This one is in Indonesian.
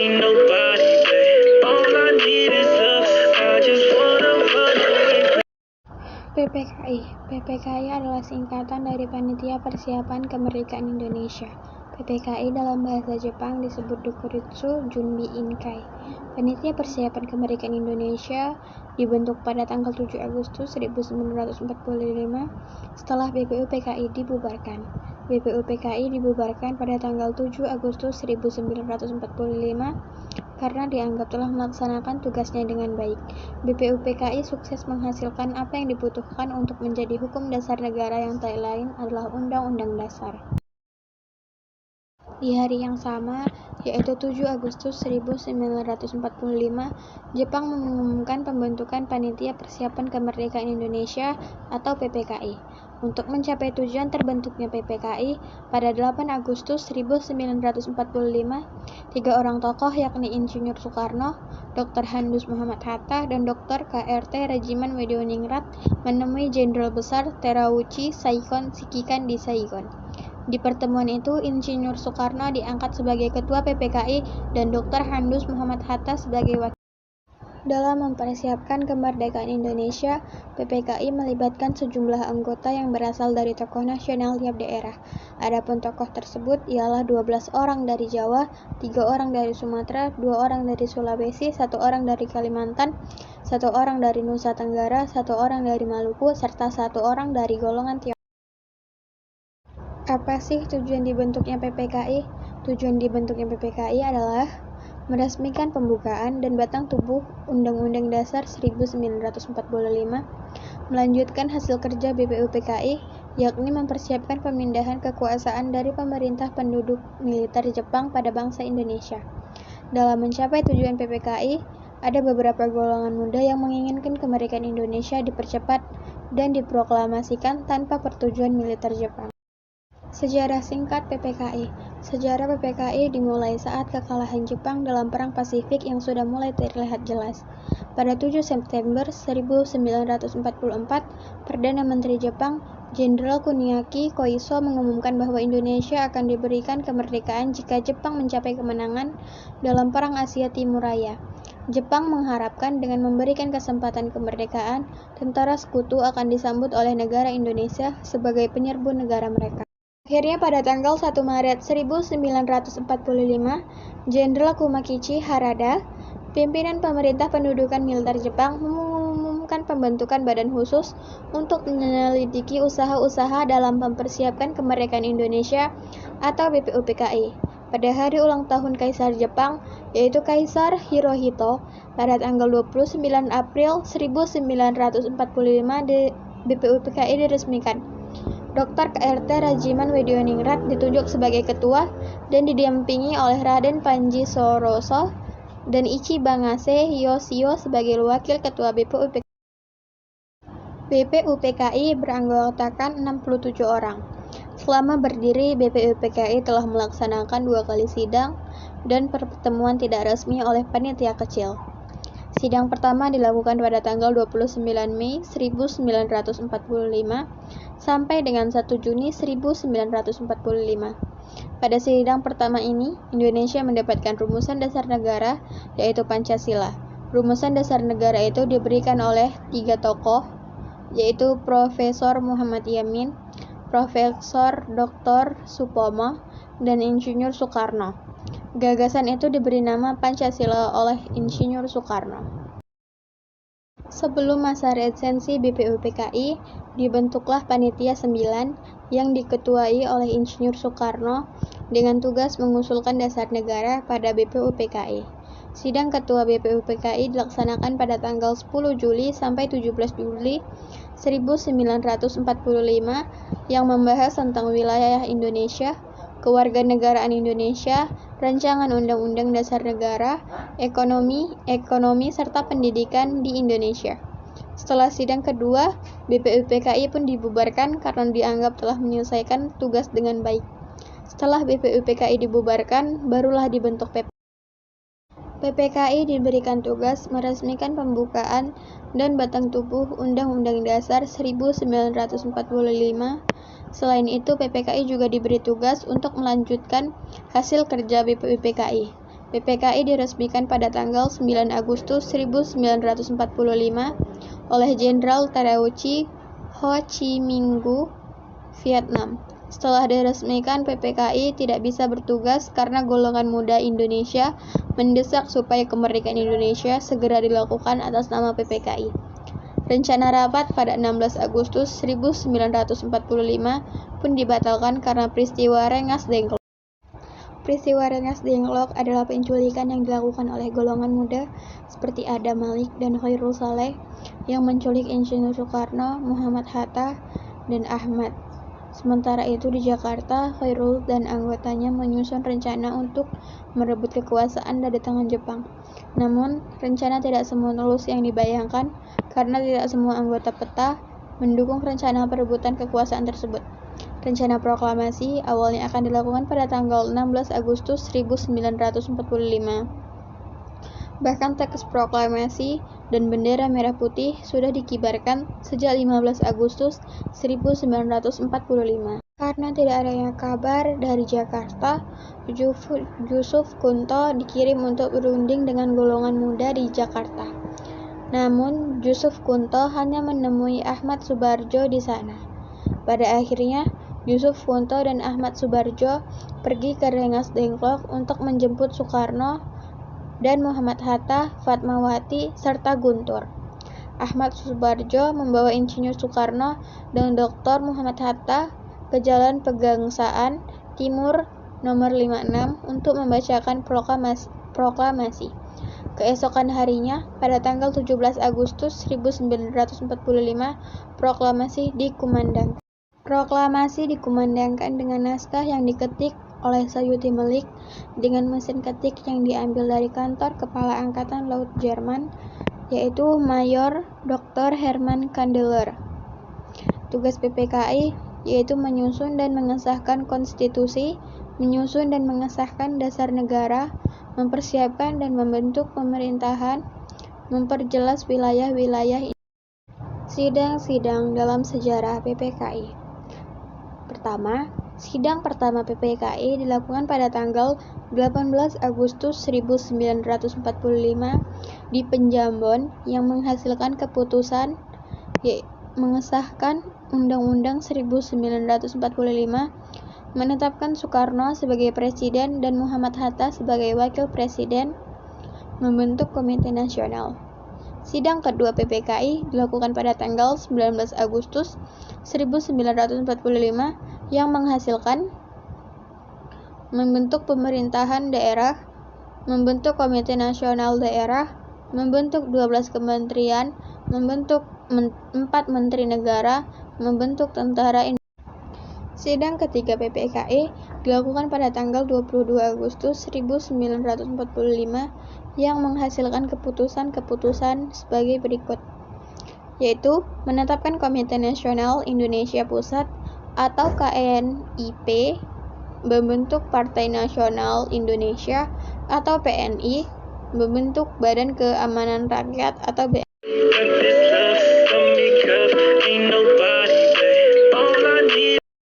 ain't nobody, babe. All I need is love. I just wanna run away. PPKI. PPKI adalah singkatan dari Panitia Persiapan Kemerdekaan Indonesia. PPKI dalam bahasa Jepang disebut Dokuritsu Junbi Inkai. Panitia Persiapan Kemerdekaan Indonesia dibentuk pada tanggal 7 Agustus 1945 setelah BPUPKI dibubarkan. BPUPKI dibubarkan pada tanggal 7 Agustus 1945 karena dianggap telah melaksanakan tugasnya dengan baik. BPUPKI sukses menghasilkan apa yang dibutuhkan untuk menjadi hukum dasar negara yang tak lain adalah Undang-Undang Dasar. Di hari yang sama, yaitu 7 Agustus 1945, Jepang mengumumkan pembentukan Panitia Persiapan Kemerdekaan Indonesia atau PPKI. Untuk mencapai tujuan terbentuknya PPKI, pada 8 Agustus 1945, 3 orang tokoh yakni Insinyur Soekarno, Dr. Handus Muhammad Hatta, dan Dr. KRT Rajiman Wedoningrat menemui Jenderal Besar Terauchi Saigon Shikikan di Saigon. Di pertemuan itu, Insinyur Soekarno diangkat sebagai Ketua PPKI dan Dr. Handus Muhammad Hatta sebagai wakil. Dalam mempersiapkan kemerdekaan Indonesia, PPKI melibatkan sejumlah anggota yang berasal dari tokoh nasional tiap daerah. Adapun tokoh tersebut ialah 12 orang dari Jawa, 3 orang dari Sumatera, 2 orang dari Sulawesi, 1 orang dari Kalimantan, 1 orang dari Nusa Tenggara, 1 orang dari Maluku, serta 1 orang dari golongan Tionghoa. Apa sih tujuan dibentuknya PPKI? Tujuan dibentuknya PPKI adalah meresmikan pembukaan dan batang tubuh Undang-Undang Dasar 1945, melanjutkan hasil kerja BPUPKI, yakni mempersiapkan pemindahan kekuasaan dari pemerintah penduduk militer Jepang pada bangsa Indonesia. Dalam mencapai tujuan PPKI, ada beberapa golongan muda yang menginginkan kemerdekaan Indonesia dipercepat dan diproklamasikan tanpa persetujuan militer Jepang. Sejarah singkat PPKI. Sejarah PPKI dimulai saat kekalahan Jepang dalam Perang Pasifik yang sudah mulai terlihat jelas. Pada 7 September 1944, Perdana Menteri Jepang, Jenderal Kuniaki Koiso mengumumkan bahwa Indonesia akan diberikan kemerdekaan jika Jepang mencapai kemenangan dalam Perang Asia Timur Raya. Jepang mengharapkan dengan memberikan kesempatan kemerdekaan, tentara sekutu akan disambut oleh negara Indonesia sebagai penyerbu negara mereka. Akhirnya pada tanggal 1 Maret 1945, Jenderal Kumakichi Harada, pimpinan pemerintah pendudukan militer Jepang, mengumumkan pembentukan badan khusus untuk menyelidiki usaha-usaha dalam mempersiapkan kemerdekaan Indonesia atau BPUPKI. Pada hari ulang tahun Kaisar Jepang, yaitu Kaisar Hirohito, pada tanggal 29 April 1945, BPUPKI diresmikan. Dr. KRT Rajiman Wedoningrat ditunjuk sebagai ketua dan didampingi oleh Raden Panji Soroso dan Ichibangase Yoshio sebagai wakil ketua BPUPKI. BPUPKI beranggotakan 67 orang. Selama berdiri, BPUPKI telah melaksanakan 2 kali sidang dan pertemuan tidak resmi oleh panitia kecil. Sidang pertama dilakukan pada tanggal 29 Mei 1945 sampai dengan 1 Juni 1945. Pada sidang pertama ini, Indonesia mendapatkan rumusan dasar negara, yaitu Pancasila. Rumusan dasar negara itu diberikan oleh 3 tokoh, yaitu Profesor Muhammad Yamin, Profesor Dr. Supomo, dan Insinyur Soekarno. Gagasan itu diberi nama Pancasila oleh Insinyur Soekarno. Sebelum masa resensi BPUPKI, dibentuklah Panitia 9 yang diketuai oleh Insinyur Soekarno dengan tugas mengusulkan dasar negara pada BPUPKI. Sidang Ketua BPUPKI dilaksanakan pada tanggal 10 Juli sampai 17 Juli 1945 yang membahas tentang wilayah Indonesia, kewarganegaraan Indonesia, rancangan Undang-Undang Dasar Negara, ekonomi, serta pendidikan di Indonesia. Setelah sidang kedua, BPUPKI pun dibubarkan karena dianggap telah menyelesaikan tugas dengan baik. Setelah BPUPKI dibubarkan, barulah dibentuk PPKI diberikan tugas meresmikan pembukaan dan batang tubuh Undang-Undang Dasar 1945. Selain itu, PPKI juga diberi tugas untuk melanjutkan hasil kerja BPUPKI. PPKI diresmikan pada tanggal 9 Agustus 1945 oleh Jenderal Terauchi Ho Chi Minh, Vietnam. Setelah diresmikan, PPKI tidak bisa bertugas karena golongan muda Indonesia mendesak supaya kemerdekaan Indonesia segera dilakukan atas nama PPKI. Rencana rapat pada 16 Agustus 1945 pun dibatalkan karena peristiwa Rengas Dengklok. Peristiwa Rengas Dengklok adalah penculikan yang dilakukan oleh golongan muda seperti Adam Malik dan Khairul Saleh yang menculik Insinyur Soekarno, Muhammad Hatta, dan Ahmad. Sementara itu di Jakarta, Khairul dan anggotanya menyusun rencana untuk merebut kekuasaan dari tangan Jepang. Namun, rencana tidak semulus yang dibayangkan karena tidak semua anggota PETA mendukung rencana perebutan kekuasaan tersebut. Rencana proklamasi awalnya akan dilakukan pada tanggal 16 Agustus 1945. Bahkan teks proklamasi dan bendera merah putih sudah dikibarkan sejak 15 Agustus 1945. Karena tidak adanya kabar dari Jakarta, Yusuf Kunto dikirim untuk berunding dengan golongan muda di Jakarta. Namun, Yusuf Kunto hanya menemui Ahmad Subarjo di sana. Pada akhirnya, Yusuf Kunto dan Ahmad Subarjo pergi ke Rengas Dengklok untuk menjemput Soekarno dan Muhammad Hatta, Fatmawati, serta Guntur. Ahmad Subarjo membawa Insinyur Soekarno dan Dr. Muhammad Hatta ke Jalan Pegangsaan Timur nomor 56 untuk membacakan proklamasi. Keesokan harinya, pada tanggal 17 Agustus 1945, proklamasi dikumandangkan. Proklamasi dikumandangkan dengan naskah yang diketik oleh Sayuti Melik dengan mesin ketik yang diambil dari kantor Kepala Angkatan Laut Jerman, yaitu Mayor Dr. Hermann Kandeler. Tugas PPKI yaitu menyusun dan mengesahkan konstitusi, menyusun dan mengesahkan dasar negara, mempersiapkan dan membentuk pemerintahan, memperjelas wilayah-wilayah. Sidang-sidang dalam sejarah PPKI. Pertama, sidang pertama PPKI dilakukan pada tanggal 18 Agustus 1945 di Penjambon yang menghasilkan keputusan mengesahkan Undang-Undang 1945, menetapkan Soekarno sebagai Presiden dan Muhammad Hatta sebagai Wakil Presiden, membentuk Komite Nasional. Sidang kedua PPKI dilakukan pada tanggal 19 Agustus 1945 yang menghasilkan membentuk pemerintahan daerah, membentuk Komite Nasional Daerah, membentuk 12 kementerian, membentuk 4 menteri negara, membentuk tentara. Sidang ketiga PPKI dilakukan pada tanggal 22 Agustus 1945 yang menghasilkan keputusan-keputusan sebagai berikut, yaitu menetapkan Komite Nasional Indonesia Pusat atau KNIP, membentuk Partai Nasional Indonesia atau PNI, membentuk Badan Keamanan Rakyat atau BNI.